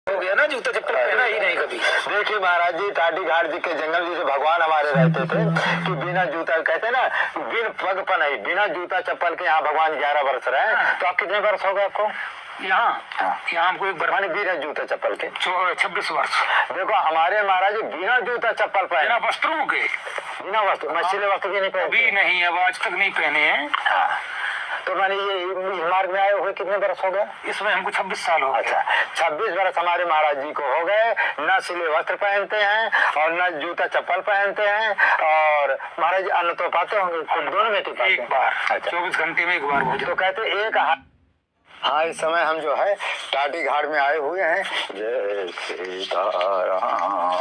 हो गया ना, जूता चप्पल पहना ही नहीं कभी। देखिए महाराज जी, टाटी घाट जी के जंगल जी से भगवान हमारे रहते थे कि बिना जूता, कहते ना बिन पग पनाई, बिना जूता चप्पल के यहाँ भगवान 11 वर्ष रहे। तो आप कितने वर्ष हो गए आपको यहाँ हमको एक बार बिना जूता चप्पल के 26 वर्ष। देखो हमारे महाराज जी बिना जूता चप्पल पहने, बिना वस्त्रों के, बिना वस्त्र, मछली वस्त्र भी नहीं पहने, अभी नहीं, अब आज तक नहीं पहने हैं। तो मैंने ये मार्ग में आए हुए कितने वर्ष हो गए? इसमें हमको 26 साल हो गए। अच्छा, 26 वर्ष हमारे महाराज जी को हो गए। न सिले वस्त्र पहनते हैं और न जूता चप्पल पहनते हैं। और महाराज जी अन्न तो पाते होंगे, दोनों में पाते एक बार। अच्छा, 24 घंटे में एक बार भोजन। तो कहते एक हाँ, इस समय हम जो है टाटी घाट में आए हुए हैं। जय सीताराम,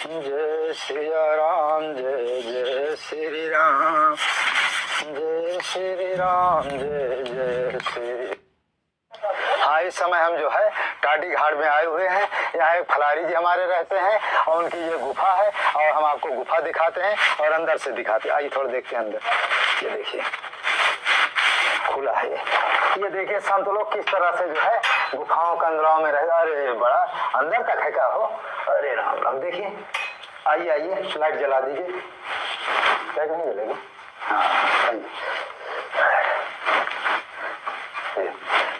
जय सिया राम, जय जय श्री राम, जय श्री राम, जय जय श्री। हाँ, इस समय हम जो है टाटी घाट में आए हुए हैं। यहाँ एक फलारी जी हमारे रहते हैं और उनकी ये गुफा है और हम आपको गुफा दिखाते हैं और अंदर से दिखाते हैं। आइए थोड़ा देखते हैं अंदर। ये देखिए खुला है ये देखिए संत लोग किस तरह से जो है गुफाओं कंदराओं में रह। अरे बड़ा अंदर तक है क्या हो? अरे राम राम, देखिए आइए आइए, लाइट जला दीजिए। लाइट नहीं जलेगी? हाँ आइए।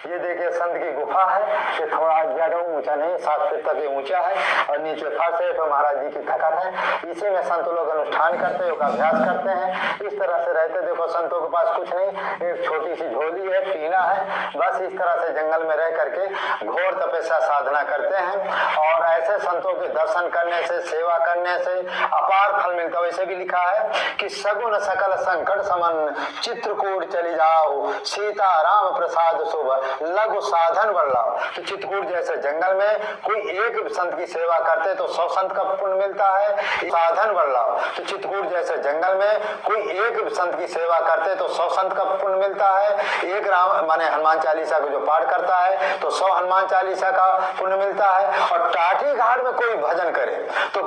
ये देखिए संत की गुफा है। ये थोड़ा ज्यादा ऊंचा नहीं, 7 फीट तक ये ऊंचा है और नीचे फर्श है। तो महाराज जी की तखत है, इसी में संत लोग अनुष्ठान करते हैं, योग अभ्यास करते हैं। इस तरह से रहते। देखो संतों के पास कुछ नहीं, एक छोटी सी झोली है, पीना है, बस इस तरह से जंगल में रह करके घोर तपस्या साधना करते हैं। और ऐसे संतों के दर्शन करने से, सेवा करने से अपार फल मिलता है। वैसे भी लिखा है कि सगुन सकल संकट समन, चित्रकूट चली जाओ, सीता राम प्रसाद शुभ, लघु साधन बल्लाओ। तो चित्रकूट जैसे जंगल में कोई एक संत की सेवा करते तो 100 संत का पुण्य मिलता है। साधन बल्लाओ, तो चित्रकूट जैसे जंगल में कोई एक संत की सेवा करते तो 100 संत का पुण्य मिलता है। एक राम माने हनुमान चालीसा को जो पाठ करता है तो 100 हनुमान चालीसा का पुण्य मिलता है। और टाटी घाट में कोई भजन करे तो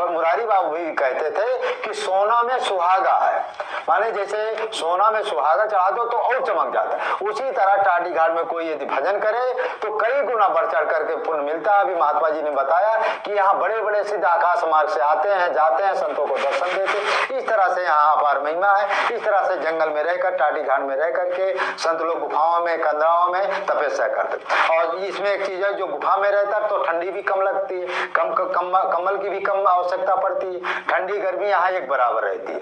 मुरारी बाबू भी कहते थे कि सोना में सुहागा है, माने जैसे सोना में सुहागा चढ़ा दो तो और चमक जाता है। उसी तरह टाटी घाट में कोई यदि भजन करे तो कई गुना बढ़ चढ़ करके पुण्य मिलता है। अभी महात्मा जी ने बताया कि यहाँ बड़े बड़े सिद्ध आकाश मार्ग से आते हैं, जाते हैं, संतों को दर्शन देते। इस तरह से यहाँ अपार महिमा है। इस तरह से जंगल में रहकर, टाटी घाट में रह करके संत लोग गुफाओं में, कंदराओं में तपस्या करते। और इसमें एक चीज है, जो गुफा में रहता है तो ठंडी भी कम लगती है, कम्बल की भी कम आवश्यकता पड़ती है। ठंडी गर्मी यहाँ एक बराबर रहती है।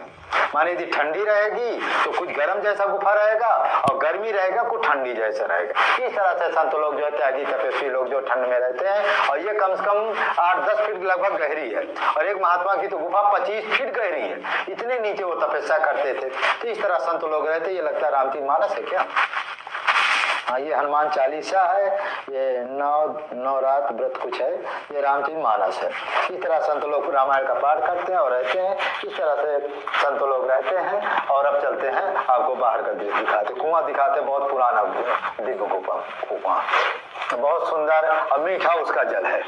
माने यदि ठंडी रहेगी तो कुछ गर्म जैसा गुफा रहेगा और गर्मी रहेगा कुछ ठंडी जैसा रहेगा। इस तरह से संत लोग जो है, त्यागी तपस्वी लोग जो ठंड में रहते हैं। और ये कम से कम 8-10 फीट लगभग गहरी है और एक महात्मा की तो गुफा 25 फीट गहरी है। इतने नीचे वो तपस्या करते थे। तो इस तरह संत लोग रहते। ये लगता है रामचरित मानस है क्या? हाँ, ये हनुमान चालीसा है, ये नौ रात व्रत कुछ है, ये रामचरित मानस है। इस तरह संत लोग रामायण का पाठ करते हैं और रहते हैं। इस तरह से संत लोग रहते हैं। और अब चलते हैं, आपको बाहर का दृश्य दिखाते, कुआं दिखाते। बहुत पुराना दिव्य कुआं, बहुत सुंदर और मीठा उसका जल है।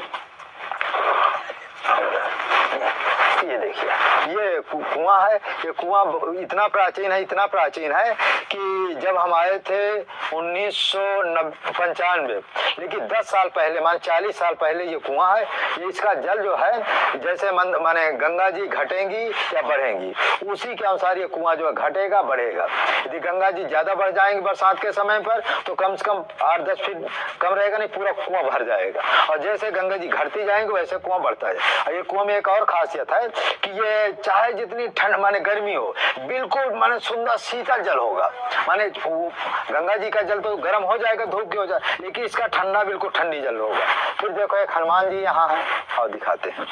ये देखिए, ये कुआं है। ये कुआं इतना प्राचीन है, इतना प्राचीन है कि जब हम आए थे 1995, लेकिन 10 साल पहले, मान 40 साल पहले ये कुआं है। ये इसका जल जो है जैसे माने गंगा जी घटेंगी या बढ़ेंगी, उसी के अनुसार ये कुआं जो है घटेगा, बढ़ेगा। यदि गंगा जी ज्यादा बढ़ जाएंगी बरसात के समय पर तो कम से कम 8-10 फीट कम रहेगा, नहीं पूरा कुआं भर जाएगा। और जैसे गंगा जी घटती जाएंगे वैसे कुआं बढ़ता है। और ये कुआं में एक और खासियत है कि ये चाहे जितनी ठंड माने गर्मी हो, बिल्कुल माने सुंदर शीतल जल होगा। माने गंगा जी का जल तो गर्म हो जाएगा, धूप की हो जाए, लेकिन इसका ठंडा बिल्कुल ठंडी जल होगा। फिर देखो एक हनुमान जी यहाँ है और दिखाते हैं।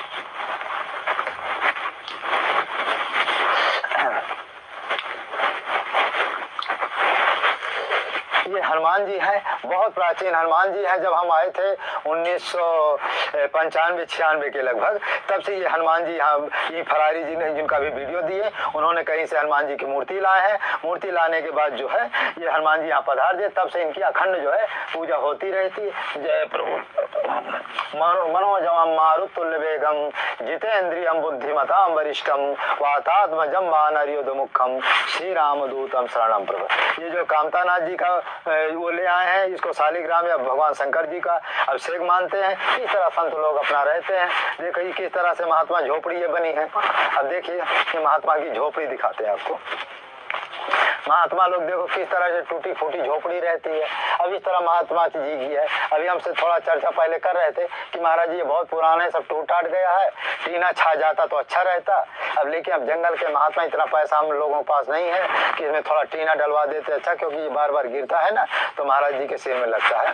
ये हनुमान जी है, बहुत प्राचीन हनुमान जी है। जब हम आए थे 1995-96 के लगभग, तब से ये हनुमान जी यहाँ, ये फरारी जी ने जिनका भी वीडियो दिए, उन्होंने कहीं से हनुमान जी की मूर्ति लाए हैं। मूर्ति लाने के बाद जो है ये हनुमान जी यहाँ पधार दिए, तब से इनकी अखंड जो है पूजा होती रहती है। जय प्रभु। मनोजम मारुतुल्य वेगम, जितेन्द्रियम बुद्धिमताम वरिष्ठम, वातात्मजम वानरयुध मुखम, श्री रामदूतम शरणम प्रभु। ये जो कामतानाथ जी का वो ले आए हैं, इसको शालिग्राम या भगवान शंकर जी का अभिषेक मानते हैं। इस तरह संत लोग अपना रहते हैं। देखिए किस तरह से महात्मा झोपड़ी ये बनी है। अब देखिए ये महात्मा की झोपड़ी दिखाते हैं आपको। महात्मा लोग देखो किस तरह से टूटी फूटी झोपड़ी रहती है। अब इस तरह महात्मा जी की है। अभी हमसे थोड़ा चर्चा पहले कर रहे थे कि महाराज जी ये बहुत पुराने, सब टूट टाट गया है, टीना छा जाता तो अच्छा रहता। अब लेकिन अब जंगल के महात्मा, इतना पैसा हम लोगों के पास नहीं है कि इसमें थोड़ा टीना डलवा देते अच्छा, क्योंकि ये बार बार गिरता है ना तो महाराज जी के सिर में लगता है।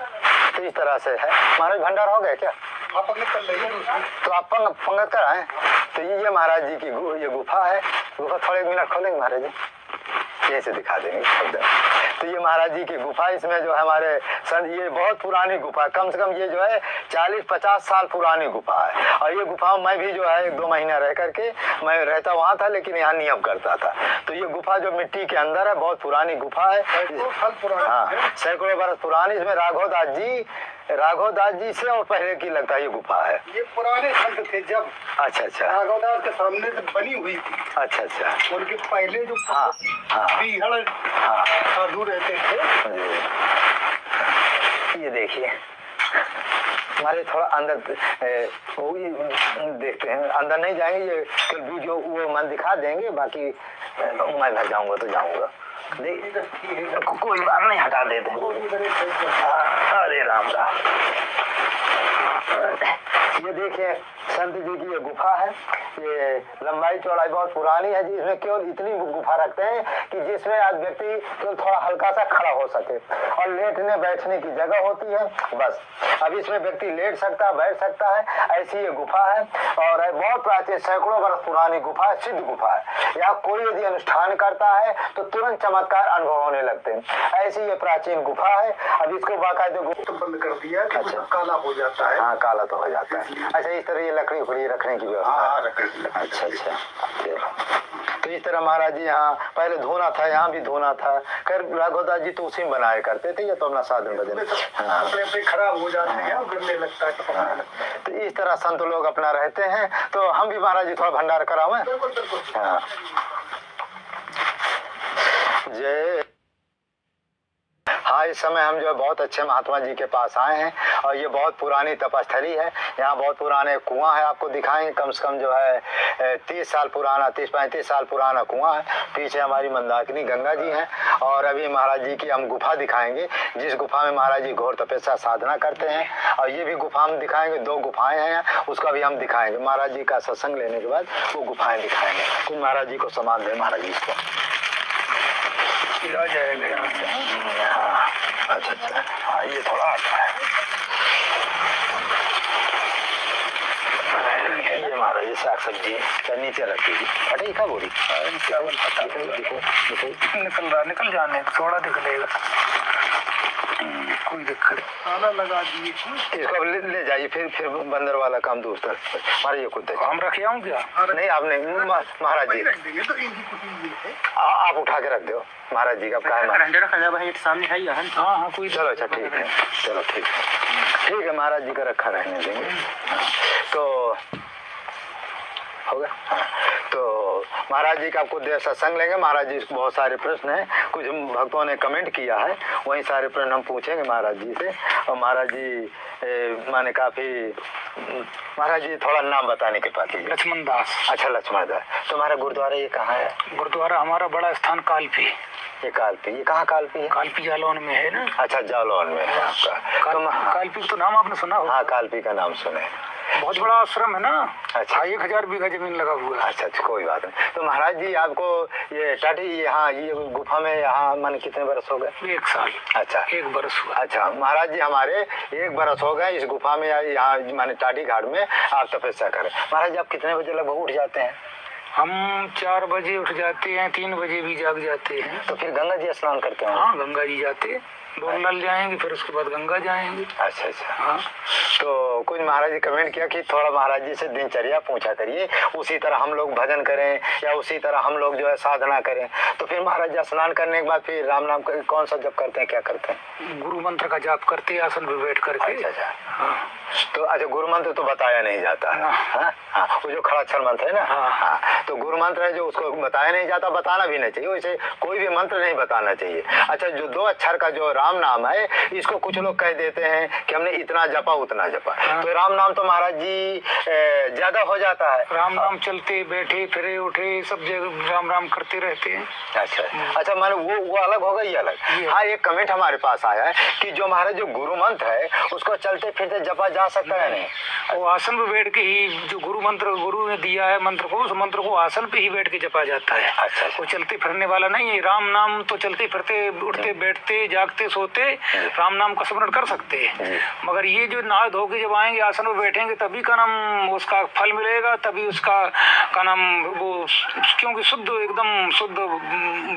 तो इस तरह से है। महाराज भंडार हो गया क्या? तो आप पंगत कर आए। तो ये महाराज जी की ये गुफा है। गुफा थोड़े 1 मिनट खोलेंगे महाराज जी, यहीं से दिखा देंगे। तो ये महाराज जी की गुफा, इसमें जो है हमारे संत, ये बहुत पुरानी गुफा है। कम से कम ये जो है 40-50 साल पुरानी गुफा है। और ये गुफा मैं भी जो है 1-2 महीना रह करके मैं रहता वहाँ था, लेकिन यहाँ नियम करता था। तो ये गुफा जो मिट्टी के अंदर है, बहुत पुरानी गुफा है। हाँ, सैकड़ों बरस पुरानी। इसमें राघव दास जी से और पहले की लगता है ये गुफा है। ये पुराने संत थे जब। अच्छा अच्छा। राघव दास के सामने से बनी हुई थी। अच्छा अच्छा। उनके पहले जो हाँ साधु रहते थे। ये देखिए हमारे थोड़ा अंदर वो भी देखते हैं। अंदर नहीं जाएंगे, ये कल वीडियो वो मन दिखा देंगे। बाकी मैं घर जाऊंगा तो जाऊंगा। कोई बात नहीं, हटा देते। अरे राम राम। ये देखिए संत जी की ये गुफा है। ये लंबाई चौड़ाई बहुत पुरानी है जी। इसमें केवल इतनी गुफा रखते हैं कि जिसमें आज व्यक्ति केवल थोड़ा हल्का सा खड़ा हो सके और लेटने बैठने की जगह होती है बस। अब इसमें व्यक्ति लेट सकता है, बैठ सकता है, ऐसी ये गुफा है। और बहुत प्राचीन, सैकड़ों वर्ष पुरानी गुफा है, सिद्ध गुफा है। यहाँ कोई यदि अनुष्ठान करता है तो तुरंत चमत्कार अनुभव होने लगते हैं। ऐसी ये प्राचीन गुफा है। अब इसको बाकायदे बंद कर दिया। अच्छा, काला हो जाता है। हाँ काला तो हो जाता है। अच्छा, इस तरह ये लकड़ी उकड़ी रखने की व्यवस्था। अच्छा अच्छा। तो इस तरह महाराज जी यहाँ पहले धोना था, यहाँ भी धोना था। खैर राघवदास जी तो उसी में बनाया करते थे। ये तो अपना साधन बदल। हाँ, खराब हो जाते हैं, गिरने लगता है। हाँ। तो इस तरह संत लोग अपना रहते हैं। तो हम भी महाराज जी थोड़ा भंडार करावें। हाँ। जय। हाँ, इस समय हम जो है बहुत अच्छे महात्मा जी के पास आए हैं और ये बहुत पुरानी तपस्थली है। यहाँ बहुत पुराने कुआं है, आपको दिखाएंगे। कम से कम जो है 30 साल पुराना, 30-35 साल पुराना कुआं है। पीछे हमारी मंदाकिनी गंगा जी हैं। और अभी महाराज जी की हम गुफा दिखाएंगे, जिस गुफा में महाराज जी घोर तपस्या साधना करते हैं। और ये भी गुफा हम दिखाएंगे। 2 गुफाएं हैं, उसका भी हम दिखाएंगे। महाराज जी का सत्संग लेने के बाद वो गुफाएं दिखाएंगे। कुछ महाराज जी को समान दें। महाराज जी को अच्छा अच्छा। हाँ, ये थोड़ा आता है। ये महाराज जी साग सब्जी नीचे रखी थी। अरे क्या बोली निकल जाने थोड़ा दिख लेगा, कोई दिक्कत। ताला लगा दिए। इसको ले जाइए, फिर बंदर वाला काम दूसरा। हमारे ये कुत्ते हम रखे आऊँ क्या? नहीं, आप नहीं। महाराज जी तो इनकी कुटी है। आप उठा के रख दो। महाराज जी का सामने है। हाँ कोई। चलो अच्छा, ठीक है। चलो ठीक है। महाराज जी का रखा रहने देंगे। तो हो गया। तो महाराज जी का आपको देर सत्संग लेंगे। महाराज जी बहुत सारे प्रश्न हैं, कुछ भक्तों ने कमेंट किया है, वही सारे प्रश्न हम पूछेंगे महाराज जी से। और महाराज जी माने काफी, महाराज जी थोड़ा नाम बताने के पाती है। लक्ष्मण दास। अच्छा, लक्ष्मण दास। तो हमारा गुरुद्वारा ये कहाँ है? गुरुद्वारा हमारा बड़ा स्थान कालपी। ये कालपी, ये कहाँ कालपी है? कालपी जालौन में है ना। अच्छा, जालौन में है आपका। कालपी तो नाम आपने सुना होगा। हाँ, कालपी का नाम सुने। बहुत बड़ा आश्रम है ना। अच्छा। 1000 बीघा जमीन लगा हुआ है। अच्छा, कोई बात नहीं। तो महाराज जी आपको ये टाटी यहाँ ये गुफा में यहाँ मन कितने बरस हो गए? 1 साल। अच्छा, 1 बरस हुआ। अच्छा, महाराज जी हमारे 1 बरस हो गए इस गुफा में, यहाँ माने टाटी घाट में आप तपस्या करें। महाराज जी आप कितने बजे लगभग उठ जाते हैं? हम 4 बजे उठ जाते हैं, 3 बजे भी जाग जाते हैं। तो फिर गंगा जी स्नान करते हैं? हाँ, गंगा जी जाते, डोलल जाएंगे, फिर उसके बाद गंगा जाएंगे। अच्छा अच्छा। हाँ। तो कुछ महाराज जी कमेंट किया कि थोड़ा महाराज जी से दिनचर्या पूछा करिए, उसी तरह हम लोग भजन करें या उसी तरह हम लोग जो है साधना करें। तो फिर महाराज जी स्नान करने के बाद फिर राम नाम कौन सा जप करते हैं, क्या करते हैं? गुरु मंत्र का जाप करते हैं आसन पर बैठ करके। अच्छा अच्छा। हाँ। तो अच्छा गुरु मंत्र तो बताया नहीं जाता है। हाँ हाँ, वो जो खड़ाक्षर मंत्र है ना, हाँ, तो गुरु मंत्र है जो उसको बताया नहीं जाता, बताना भी नहीं चाहिए, वैसे कोई भी मंत्र नहीं बताना चाहिए। अच्छा जो 2 अक्षर का जो राम नाम है, इसको कुछ लोग कह देते हैं कि हमने इतना जपा उतना जपा, तो राम नाम तो महाराज जी ज्यादा हो जाता है। राम नाम चलते बैठे फिरे उठे सब जगह राम राम करते रहते हैं। अच्छा अच्छा, मान वो अलग होगा, ये अलग। हाँ, एक कमेंट हमारे पास आया है कि जो महाराज जो गुरु मंत्र है उसको चलते फिरते जपा जा सकता है नहीं? वो आसन पे बैठ के ही जो गुरु ने दिया है मंत्र को, उस मंत्र को आसन पे ही बैठ के जपा जाता है। अच्छा, वो चलते फिरने वाला नहीं है। राम नाम तो चलते फिरते उठते बैठते जागते सोते राम नाम का स्मरण कर सकते हैं, मगर ये जो नहा धो के जब आएंगे आसन पे बैठेंगे तभी का नाम उसका फल मिलेगा, तभी उसका का नाम वो, क्योंकि शुद्ध एकदम शुद्ध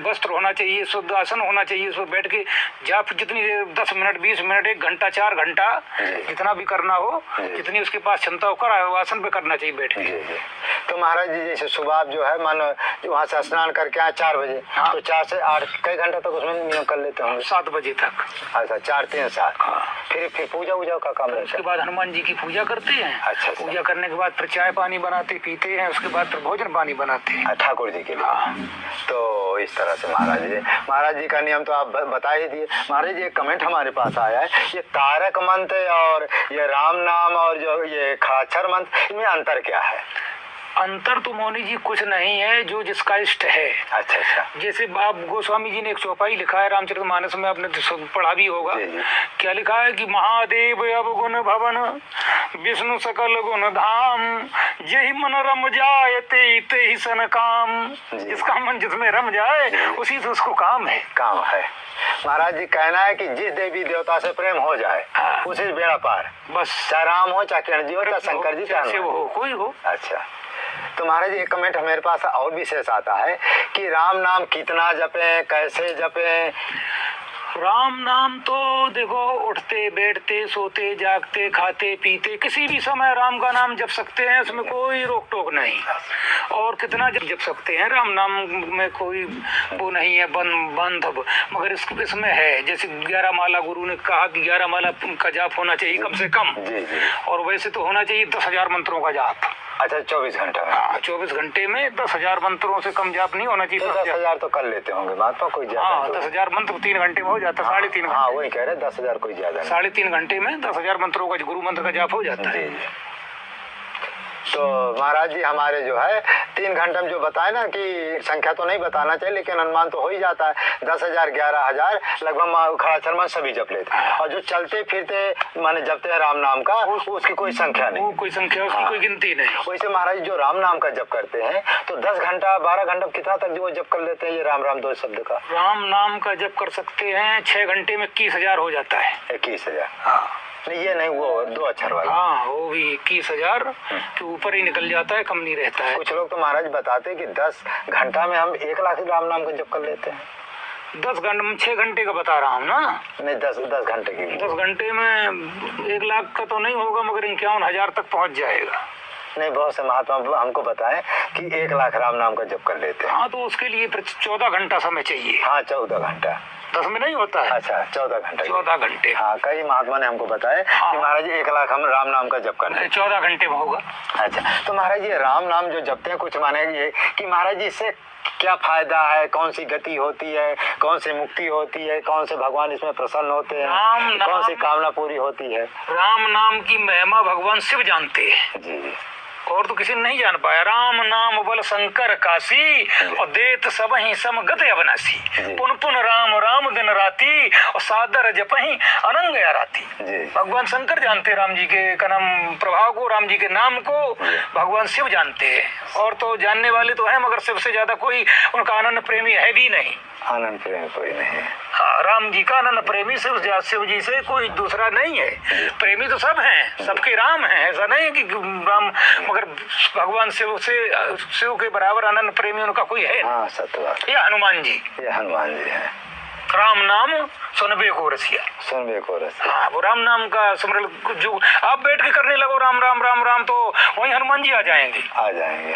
वस्त्र होना चाहिए, शुद्ध आसन होना चाहिए, उस पर बैठ के जाप जितनी 10 मिनट 20 मिनट 1 घंटा 4 घंटा जितना भी करना हो, जितनी उसके पास क्षमता हो कर आसन पे करना चाहिए बैठ के। तो महाराज जी जैसे सुबह जो है मान वहाँ से स्नान करके आए 4 बजे, तो 4 से 8 कई घंटा तक उसमें नियम कर लेते होंगे? 7 बजे तक। अच्छा 4 3 7। फिर पूजा वूजा का काम रहता है? उसके बाद हनुमान जी की पूजा करते हैं। अच्छा। पूजा करने के बाद फिर चाय पानी बनाते पीते हैं, उसके बाद फिर भोजन पानी बनाते हैं ठाकुर जी के लिए। तो इस तरह से महाराज जी का नियम तो आप बता ही दिए। महाराज जी एक कमेंट हमारे पास आया है, ये तारक मंत्र और ये राम नाम और जो ये खड़ाक्षर मंत्र, इनमें अंतर क्या है? अंतर तो मौनी जी कुछ नहीं है, जो जिसका इष्ट है। अच्छा अच्छा। जैसे आप गोस्वामी जी ने एक चौपाई लिखा है रामचरितमानस में, आपने पढ़ा भी होगा। क्या लिखा है कि महादेव अवगुण भवन विष्णु सकल गुण धाम, यही मन रम जाए ते ही सन काम। जिसका मन जिसमें रम जाए उसी से उसको काम है। महाराज जी कहना है कि जिस देवी देवता से प्रेम हो जाए उसे बेड़ा पार, बस। चाहे राम हो चाहे किरण जी हो चाहे शंकर जी चाहे वो हो कोई हो। अच्छा। तो महाराज एक कमेंट हमारे पास और विशेष आता है कि राम नाम कितना जपें, कैसे जपें? राम नाम तो देखो उठते बैठते सोते जागते खाते पीते किसी भी समय राम का नाम जप सकते हैं, उसमें कोई रोक टोक नहीं। और कितना जप सकते हैं, राम नाम में कोई वो नहीं है बंध, मगर इसमें है जैसे 11 माला गुरु ने कहा कि 11 माला का जाप होना चाहिए कम से कम, और वैसे तो होना चाहिए 10,000 मंत्रों का जाप। अच्छा 24 घंटा में? हाँ 24 घंटे में 10,000 मंत्रों से कम जाप नहीं होना चाहिए। 10,000 तो कर लेते होंगे महात्मा, कोई ज्यादा? हाँ 10,000 मंत्र 3 घंटे में हो जाता है, 3.5 घंटे। हाँ वही कह रहे 10,000 कोई ज्यादा? 3.5 घंटे में 10,000 मंत्रों का गुरु मंत्र का जाप हो जाता है। तो महाराज जी हमारे जो है 3 घंटे में जो बताए ना कि संख्या तो नहीं बताना चाहिए, लेकिन अनुमान तो हो ही जाता है 10,000 11,000 लगभग खड़ाक्षर मंत्र सभी जप लेते हैं। और जो चलते फिरते माने जपते हैं राम नाम का, उसकी कोई संख्या नहीं, कोई संख्या उसकी कोई गिनती नहीं। वैसे महाराज जो राम नाम का जप करते हैं तो 10 घंटा 12 घंटा कितना तक जो जप कर लेते हैं ये राम राम 2 शब्द का? राम नाम का जप कर सकते हैं 6 घंटे में 21,000 हो जाता है। 21,000? हाँ नहीं ये नहीं, वो 2 अक्षर वाला। हाँ वो भी 21,000 के ऊपर ही निकल जाता है, कम नहीं रहता है। कुछ लोग तो महाराज बताते हैं कि 10 घंटा में हम 1 लाख राम नाम का जप कर लेते हैं। 10 घंटे में 6 घंटे का बता रहा हूँ ना। नहीं 10 घंटे की। 10 घंटे में 1 लाख का तो नहीं होगा, मगर 51,000 तक पहुँच जाएगा। नहीं बहुत से महात्मा हमको बताएं कि 1 लाख राम नाम का जप कर लेते हैं। हाँ तो उसके लिए 14 घंटा समय चाहिए। हाँ 14 घंटा। 10 में नहीं होता है। अच्छा 14 घंटे। 14 घंटे। हाँ कई महात्मा ने हमको बताया कि महाराज 1 लाख हम राम नाम का जप करते हैं। 14 घंटे में होगा। अच्छा तो महाराज ये राम नाम जो जपते हैं कुछ माने ये कि महाराज जी इससे क्या फायदा है, कौन सी गति होती है, कौन सी मुक्ति होती है, कौन से भगवान इसमें प्रसन्न होते हैं, कौन सी कामना पूरी होती है? राम नाम की महिमा भगवान शिव जानते हैं जी, और तो किसी ने नहीं जान पाया। राम नाम बल शंकर काशी और देत सब ही समगत अवनासी, पुन पुन राम राम दिन राती और सादर जप ही अनंग राती। भगवान शंकर जानते राम जी के नाम प्रभाव को, राम जी के नाम को भगवान शिव जानते हैं, और तो जानने वाले तो है मगर शिव से ज्यादा कोई उनका आनंद प्रेमी है भी नहीं। आनंद प्रेमी कोई नहीं। हाँ राम जी का आनंद प्रेमी शिव जी से कोई दूसरा नहीं है। प्रेमी तो सब हैं, सबके राम हैं, ऐसा नहीं है कि राम, मगर भगवान शिव के बराबर आनंद प्रेमी उनका कोई है। हाँ सत्य बात। ये हनुमान जी है। राम नाम सुनबे को रसिया। सुनबे को रसिया। हाँ, वो राम नाम का स्मरण जो आप बैठ के करने लगो राम राम राम राम, तो वहीं हनुमान जी आ जाएंगे। आ जाएंगे।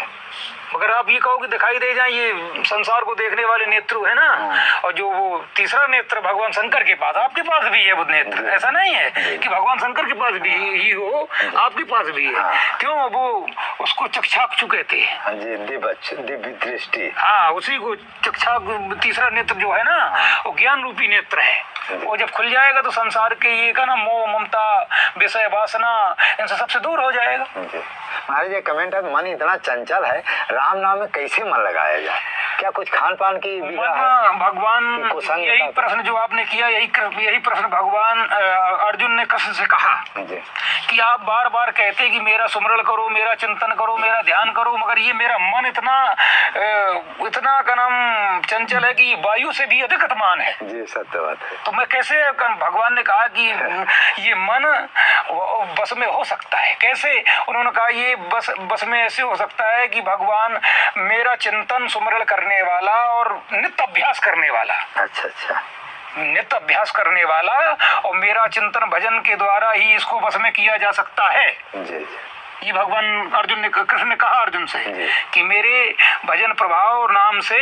मगर आप ये कहो कि दिखाई दे जाए, ये संसार को देखने वाले नेत्र है ना, और जो वो तीसरा नेत्र भगवान शंकर के पास, आपके पास भी है वो नेत्र। ऐसा नहीं है कि भगवान शंकर के पास भी ही हो, आपके पास भी है। क्यों? वो उसको चक्षाक्षु कहते हैं। हाँ जी, दिव्य दृष्टि। हाँ, उसी को चक्षा, तीसरा नेत्र जो है ना, वो ज्ञान रूपी नेत्र है। वो जब खुल जाएगा तो संसार के ये का ना मोह ममता विषय वासना इनसे सबसे दूर हो जाएगा। महाराज ये कमेंट है, मन इतना चंचल है, राम नाम में कैसे मन लगाया जाए? क्या कुछ खान पान की भगवान, यही प्रश्न जो आपने किया, यही प्रश्न भगवान अर्जुन ने कृष्ण से कहा कि आप बार बार कहते कि मेरा सुमरण करो, मेरा चिंतन करो, मेरा ध्यान करो, मगर ये मेरा मन इतना का नाम चंचल है कि वायु से भी अधिक गतिमान है। जी, सत्य बात है। तो मैं कैसे, भगवान ने कहा कि ये मन बस में हो सकता है। कैसे? उन्होंने कहा ये बस में ऐसे हो सकता है कि भगवान मेरा चिंतन सुमरण करने वाला और नित्य अभ्यास करने वाला। अच्छा। नित्य अभ्यास करने वाला और मेरा चिंतन भजन के द्वारा ही इसको बस में किया जा सकता है। जी। ये भगवान कृष्ण ने कहा अर्जुन से कि मेरे भजन प्रभाव और नाम से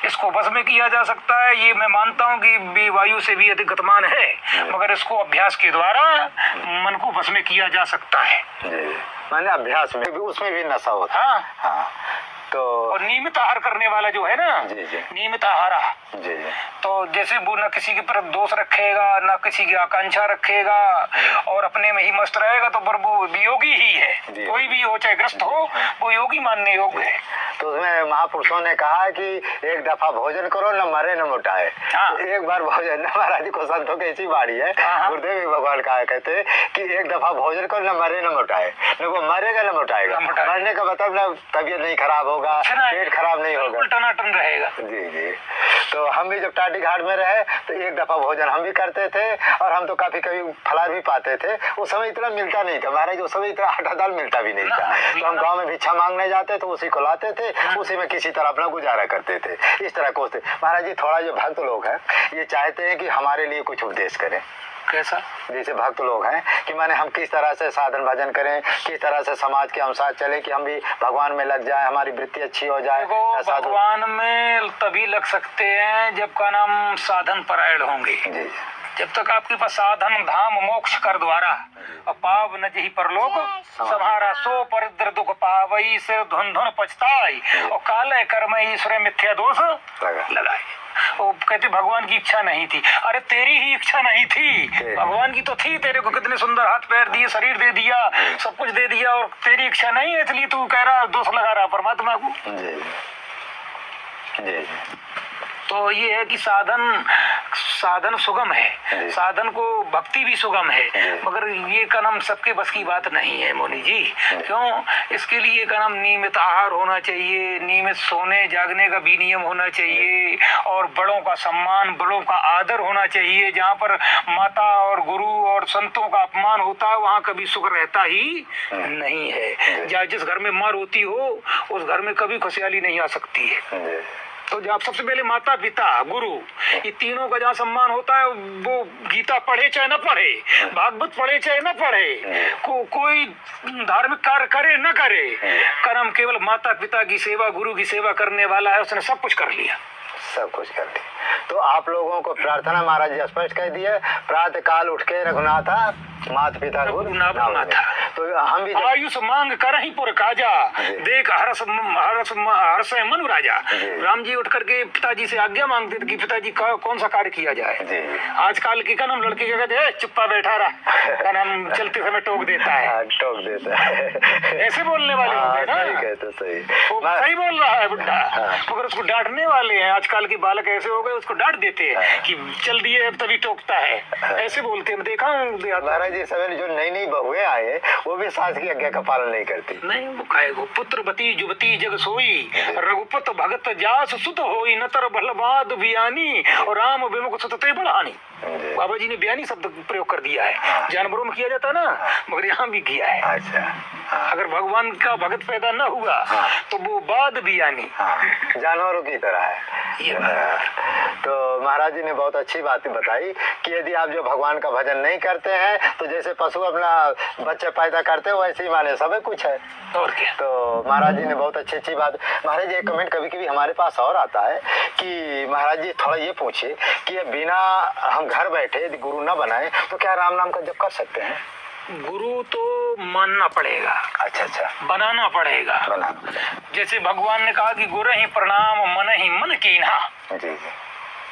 इसको बस में किया जा सकता है। ये मैं मानता हूँ कि वायु से भी अधिक गतिमान है, मगर इसको अभ्यास के द्वारा मन को बस में किया जा सकता है। मैंने अभ्यास में भी, उसमें भी नशा होता है। हाँ। तो और नियमित आहार करने वाला जो है ना, नियमित आहारा, तो जैसे वो न किसी के प्रति दोष रखेगा, न किसी की आकांक्षा रखेगा और अपने में ही मस्त रहेगा, तो पर वो योगी ही है। कोई भी हो, चाहे ग्रस्त हो, वो योगी मानने योग्य है। तो उसमें महापुरुषों ने कहा कि एक दफा भोजन करो, न मरे न मोटाए। एक बार भोजन, महाराज जी को संतों की ऐसी बाड़ी है, गुरुदेव भगवान कहा कहते कि एक दफा भोजन करो, न मरे न मोटाए। न वो मरेगा न मोटाएगा। मरने का मतलब न तबीयत नहीं खराब होगा, पेट खराब नहीं होगा, टनाटन रहेगा। जी। तो हम भी जब टाटी घाट में रहे तो एक दफा भोजन हम भी करते थे, और हम तो कभी फलार भी पाते थे। उस समय इतना मिलता नहीं था महाराज, उस समय इतना आटा दाल मिलता भी नहीं था। तो हम गांव में भिक्षा मांगने जाते तो उसी को लाते थे, उसी में किसी तरह अपना गुजारा करते थे। इस तरह को महाराज जी, थोड़ा जो भक्त लोग हैं ये चाहते हैं कि हमारे लिए कुछ उपदेश करें। कैसा? जैसे भक्त लोग हैं कि माने हम किस तरह से साधन भजन करें, किस तरह से समाज के अनुसार चले कि हम भी भगवान में लग जाए, हमारी वृत्ति अच्छी हो जाए। भगवान में तभी लग सकते हैं जब का नाम साधन परायण होंगे। जब तक आपके पास साधन धाम मोक्ष कर द्वारा और पाव न जही परलोक सम्हारा, सो परिद्र दुख पावई, सिर धुन धुन पछताई और काले कर्म ईश्वर मिथ्या दोष लगाए। वो कहते भगवान की इच्छा नहीं थी। अरे तेरी ही इच्छा नहीं थी, भगवान की तो थी। तेरे को कितने सुंदर हाथ पैर दिए, शरीर दे दिया, सब कुछ दे दिया, और तेरी इच्छा नहीं है, इसलिए तू कह रहा दोष लगा रहा परमात्मा को। तो ये है कि साधन सुगम है, साधन को भक्ति भी सुगम है, मगर ये का नाम सबके बस की बात नहीं है मोनी जी। क्यों? इसके लिए का नाम नियमित आहार होना चाहिए, नियमित सोने जागने का भी नियम होना चाहिए, और बड़ों का सम्मान, बड़ों का आदर होना चाहिए। जहाँ पर माता और गुरु और संतों का अपमान होता है वहाँ कभी सुख रहता ही नहीं है। जहाँ जिस घर में मार होती हो उस घर में कभी खुशहाली नहीं आ सकती है। तो जब सबसे पहले माता पिता गुरु ये तीनों का जहाँ सम्मान होता है, वो गीता पढ़े चाहे न पढ़े, भागवत पढ़े चाहे न पढ़े, कोई धार्मिक कार्य करे न करे, कर्म केवल माता पिता की सेवा, गुरु की सेवा करने वाला है, उसने सब कुछ कर लिया। सब कुछ कर लिया। तो आप लोगों को प्रार्थना महाराज जी स्पष्ट कह दिए, प्रातः काल उठ के रघुनाथा माता पिता गुरु नाथा। तो हम भी आयुष मांग कर ही पुर काजा, देख हर्ष मनु राजा। राम जी उठ करके पिताजी से आज्ञा मांगते थे कि पिताजी कौन सा कार्य किया जाए। आजकल की का नाम लड़के क्या कहते हैं, चुप्पा बैठा रहा का नाम चलते समय टोक देता है, टोक देता है। ऐसे बोलने वाले होते हैं ना। तो सही सही बोल रहा है बुड्ढा, मगर उसको डांटने वाले हैं। आजकल के बालक ऐसे हो गए, उसको डांट देते हैं कि चल दिए अब तभी टोकता है, ऐसे बोलते हैं। देखा हूँ महाराज जी, सवेरे जो नई बहुएं आए वो भी सास की आज्ञा का पालन नहीं करती। नहीं वो खाएगो। पुत्रवती जुवती जग सोई, रघुपत भगत जास सुत होई, नतर बलवाद बियानी और राम विमुख सुतते बढ़ानी। बाबा जी ने बयानी शब्द प्रयोग कर दिया है। जानवरों में किया जाता ना, मगर यहाँ भी किया है। अच्छा, अगर भगवान का भगत पैदा न हुआ तो वो बाद बियानी। जानवरों की तरह है ये बात। तो महाराज जी ने बहुत अच्छी बात बताई कि यदि आप जो भगवान का भजन नहीं करते हैं तो जैसे पशु अपना बच्चे पैदा करते हैं वैसे ही माने सब कुछ है। और क्या। तो महाराज जी ने बहुत अच्छी बात। महाराज जी एक कमेंट कभी कभी हमारे पास और आता है कि महाराज जी थोड़ा ये पूछिए कि ये बिना हम घर बैठे यदि गुरु न बनाए तो क्या राम नाम का जप कर सकते हैं? गुरु तो मानना पड़ेगा। अच्छा, बनाना पड़ेगा। जैसे भगवान ने कहा कि गुरु ही प्रणाम मन ही मन कीन्हा। जी।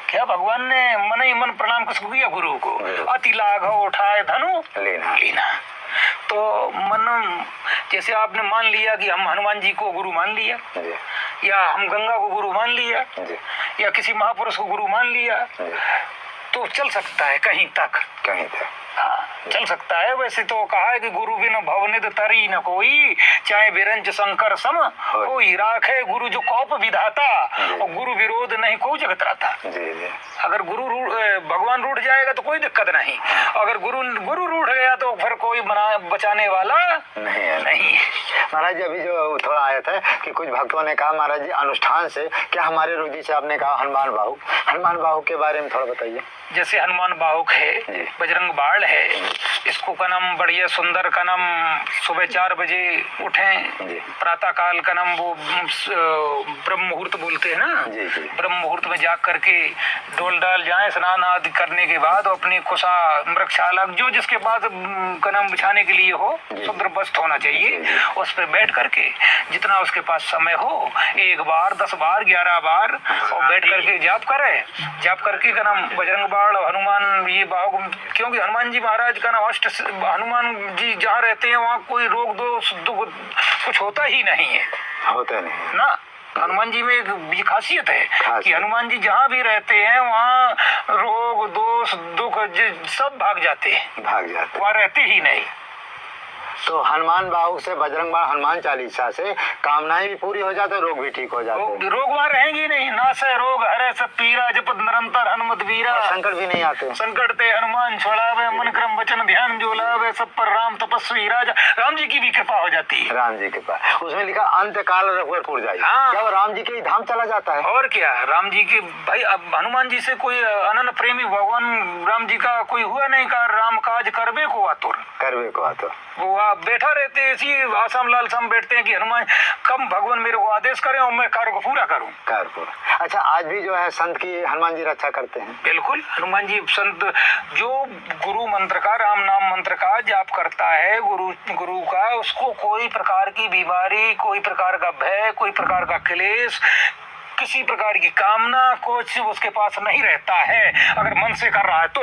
क्या भगवान ने मन ही मन प्रणाम किसको किया? गुरु को। अति लाघव उठाए धनु लीना। तो मन, जैसे आपने मान लिया कि हम हनुमान जी को गुरु मान लिया, या हम गंगा को गुरु मान लिया, या किसी महापुरुष को गुरु मान लिया, तो चल सकता है कहीं तक। हाँ, चल सकता है। वैसे तो कहा है कि गुरु बिन भवनिध तरी न कोई, चाहे बिरंच शंकर सम कोई, राखे गुरु जो कौप विधाता, और गुरु विरोध नहीं को जगत रहता। अगर भगवान रूठ जाएगा तो कोई दिक्कत नहीं, अगर गुरु रूठ गया तो फिर कोई बचाने वाला नहीं। महाराज जी अभी जो थोड़ा आया था कि कुछ भक्तों ने कहा महाराज जी अनुष्ठान से क्या हमारे रोजी से आपने कहा हनुमान बाहु के बारे में थोड़ा बताइए। जैसे हनुमान बाहुक है, बजरंग बाण है, इसको का नाम बढ़िया सुंदर का नाम सुबह 4 बजे उठें, प्रातः काल का नाम वो ब्रह्म मुहूर्त बोलते हैं ना, ब्रह्म मुहूर्त में जाग करके डोल डाल जाए, स्नान आदि करने के बाद अपनी कुशा मृक्षाला जो जिसके पास का नाम बिछाने के लिए हो शुद्र वस्त्र होना चाहिए, उस पर बैठ करके जितना उसके पास समय हो 1 बार 10 बार 11 बार और बैठ करके जाप करे। जाप करके का नाम बजरंग हनुमान ये बाहु, क्योंकि हनुमान जी महाराज का नाम हनुमान जी जहाँ रहते हैं वहाँ कोई रोग दोष दुख कुछ होता ही नहीं है। होता नहीं ना, हनुमान जी में एक ये खासियत है कि हनुमान जी जहाँ भी रहते हैं वहाँ रोग दोष दुख सब भाग जाते वहाँ रहते ही नहीं। तो हनुमान बाहु से बजरंग बाण हनुमान चालीसा से कामनाएं भी पूरी हो जाते, रोग भी ठीक हो जाते। रोग वहाँ रहेंगे नहीं। नासै रोग हरै सब पीरा, जपत निरंतर हनुमत वीरा। संकट भी नहीं आते। संकट ते हनुमान छुड़ावे, मन क्रम वचन ध्यान जो लावे, सब पर राम तपस्वी राजा। राम जी की भी कृपा हो जाती है। राम जी की कृपा। उसमें लिखा अंत काल रघुवर जाए। क्या वो राम जी के धाम चला जाता है? और क्या, राम जी के भाई अब हनुमान जी से कोई अनन्य प्रेमी भगवान राम जी का कोई हुआ नहीं का राम काज करबे को आतुर। वो आप बैठा रहते इसी आसाम लाल सम बैठते हैं कि हनुमान कम भगवान मेरे को आदेश करें और मैं कार्य को पूरा करूं। अच्छा, आज भी जो है संत की हनुमान जी रक्षा करते हैं। बिल्कुल, हनुमान जी संत जो गुरु मंत्र का राम नाम मंत्र का जाप करता है गुरु का, उसको कोई प्रकार की बीमारी, कोई प्रकार का भय, कोई प्रकार का क्लेश, किसी प्रकार की कामना कुछ उसके पास नहीं रहता है, अगर मन से कर रहा है तो।